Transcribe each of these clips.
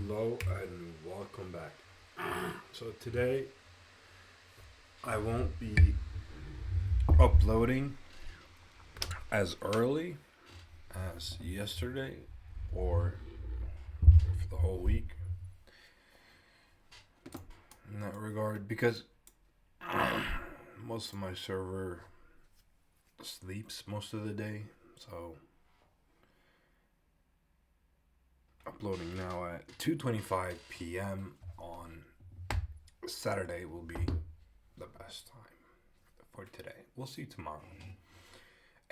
Hello and welcome back. So today I won't be uploading as early as yesterday or for the whole week in that regard because most of my server sleeps most of the day. So uploading now at 2:25 p.m. on Saturday will be the best time for today. We'll see tomorrow.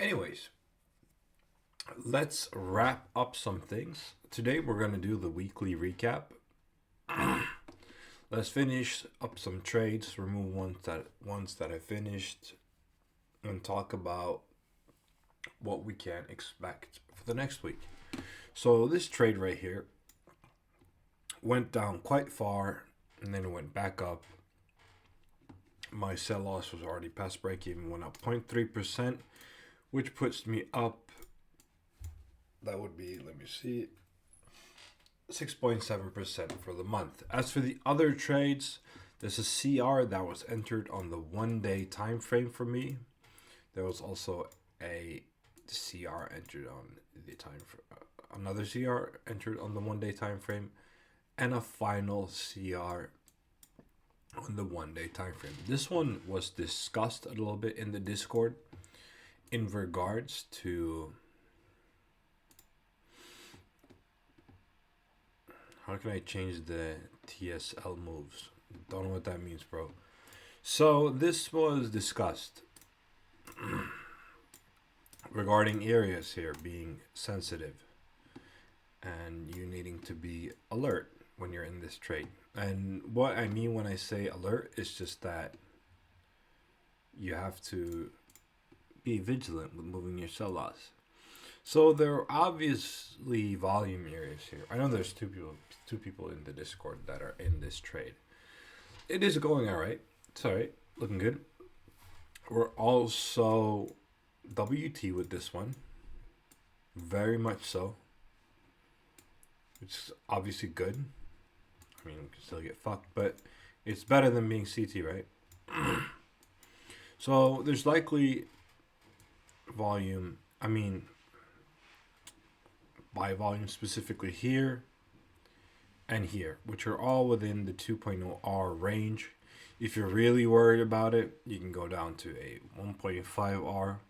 Anyways, let's wrap up some things. Today we're going to do the weekly recap. Let's finish up some trades, remove ones that I finished, and talk about what we can expect for the next week. So this trade right here went down quite far and then it went back up. My sell loss was already past break even, went up 0.3%, which puts me up. That would be, let me see, 6.7% for the month. As for the other trades, there's a CR that was entered on the 1 day time frame for me. There was also a CR entered on the time for another CR entered on the 1 day time frame, and a final CR on the 1 day time frame. This one was discussed a little bit in the Discord in regards to how can I change the TSL moves. Don't know what that means, bro. So this was discussed regarding areas here being sensitive and you needing to be alert when you're in this trade. And what I mean when I say alert is just that you have to be vigilant with moving your sell loss. So there are obviously volume areas here. I know there's two people in the Discord that are in this trade. It is going all right. It's all right, looking good. We're also WT with this one, very much so, which is obviously good. I mean, we can still get fucked, but it's better than being CT, right? So there's likely volume. I mean, buy volume specifically here and here, which are all within the 2.0 R range. If you're really worried about it, you can go down to a 1.5 R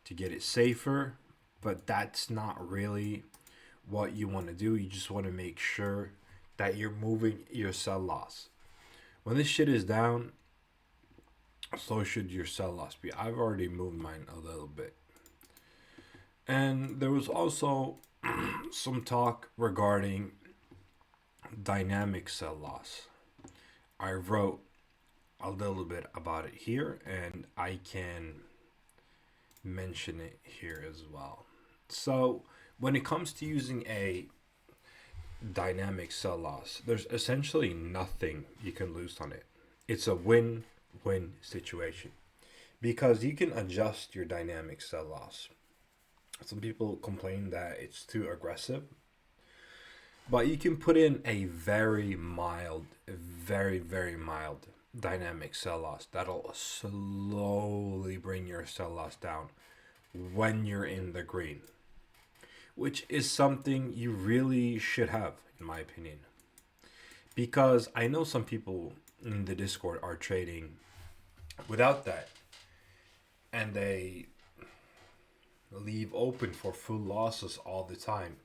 to get it safer, but that's not really what you want to do. You just want to make sure that you're moving your sell loss. When this shit is down, so should your sell loss be. I've already moved mine a little bit. And there was also some talk regarding dynamic sell loss. I wrote a little bit about it here and I can mention it here as well. So when it comes to using a dynamic sell loss, there's essentially nothing you can lose on it. It's a win-win situation because you can adjust your dynamic sell loss. Some people complain that it's too aggressive, but you can put in a very mild, very mild dynamic sell loss that'll slowly bring your sell loss down when you're in the green, which is something you really should have, in my opinion. Because I know some people in the Discord are trading without that, and they leave open for full losses all the time.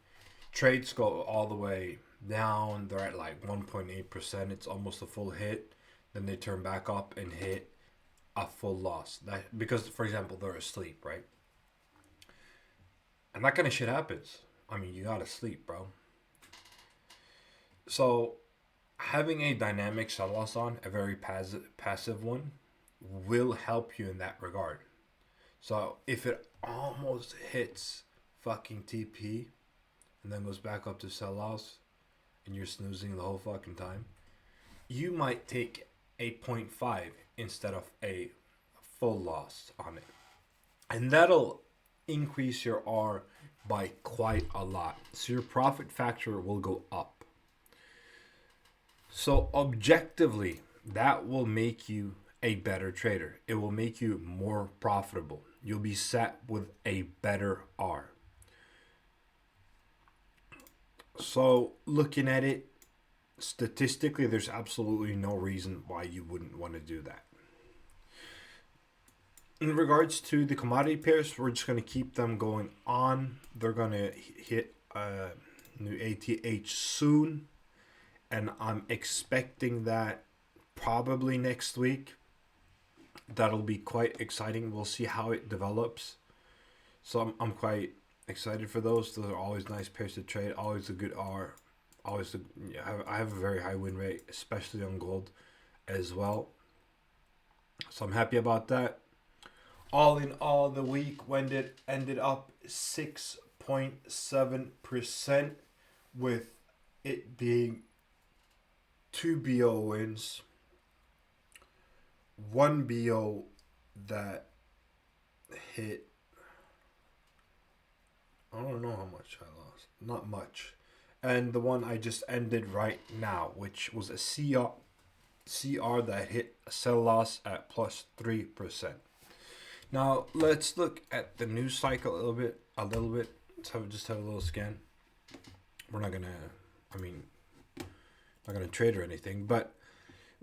Trades go all the way down, they're at like 1.8%, it's almost a full hit, then they turn back up and hit a full loss. That because, for example, they're asleep, right? And that kind of shit happens. I mean, you gotta sleep, bro. So having a dynamic sell loss on, a very passive one, will help you in that regard. So if it almost hits fucking TP and then goes back up to sell loss and you're snoozing the whole fucking time, you might take a 0.5 instead of a full loss on it. And that'll increase your R by quite a lot. So your profit factor will go up. So objectively, that will make you a better trader. It will make you more profitable. You'll be set with a better R. So looking at it statistically, there's absolutely no reason why you wouldn't want to do that. In regards to the commodity pairs, we're just going to keep them going on. They're going to hit a new ATH soon, and I'm expecting that probably next week. That'll be quite exciting. We'll see how it develops. So I'm quite excited for those. Those are always nice pairs to trade. Always a good R. Always I have a very high win rate, especially on gold as well. So I'm happy about that. All in all, the week ended up 6.7%, with it being 2 BO wins, 1 BO that hit. I don't know how much I lost. Not much. And the one I just ended right now, which was a CR that hit a sell loss at plus 3%. Now let's look at the news cycle a little bit. Let's have a little scan. We're not gonna, not gonna trade or anything, but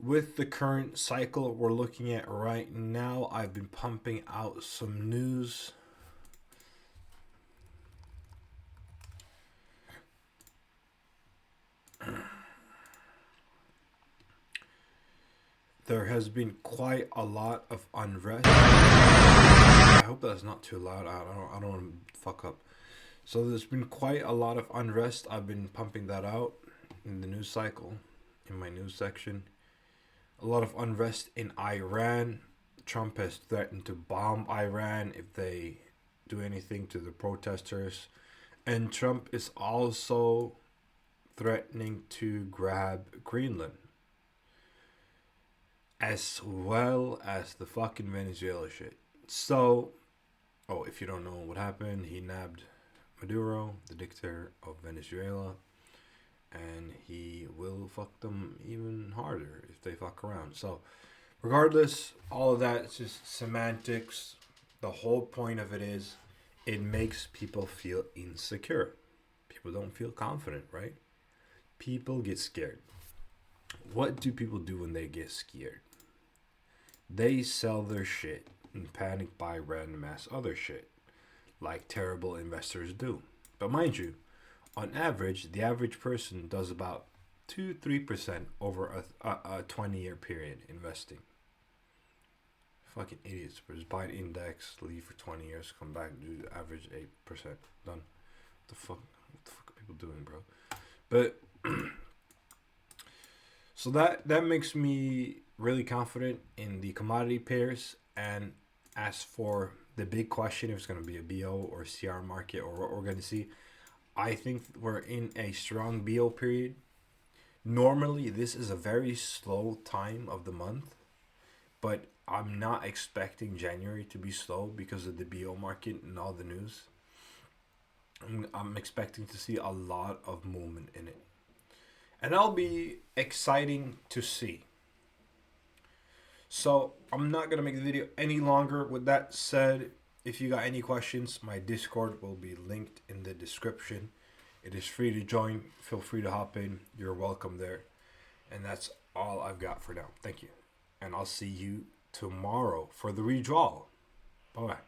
with the current cycle we're looking at right now, I've been pumping out some news. There has been quite a lot of unrest. I hope that's not too loud. I don't want to fuck up. So there's been quite a lot of unrest. I've been pumping that out in the news cycle, in my news section. A lot of unrest in Iran. Trump has threatened to bomb Iran if they do anything to the protesters. And Trump is also threatening to grab Greenland, as well as the fucking Venezuela shit. So, if you don't know what happened, he nabbed Maduro, the dictator of Venezuela, and he will fuck them even harder if they fuck around. So, regardless, all of that is just semantics. The whole point of it is it makes people feel insecure. People don't feel confident, right? People get scared. What do people do when they get scared? They sell their shit and panic buy random ass other shit, like terrible investors do. But mind you, on average, the average person does about 2-3% over a 20-year period investing. Fucking idiots. Just buy an index, leave for 20 years, come back, do the average 8%. Done. What the fuck are people doing, bro? But so that makes me really confident in the commodity pairs. And as for the big question, if it's going to be a BO or CR market or what we're going to see, I think we're in a strong BO period. Normally, this is a very slow time of the month, but I'm not expecting January to be slow because of the BO market and all the news. I'm expecting to see a lot of movement in it. And that'll be exciting to see. So I'm not going to make the video any longer. With that said, if you got any questions, my Discord will be linked in the description. It is free to join. Feel free to hop in. You're welcome there. And that's all I've got for now. Thank you. And I'll see you tomorrow for the redraw. Bye-bye.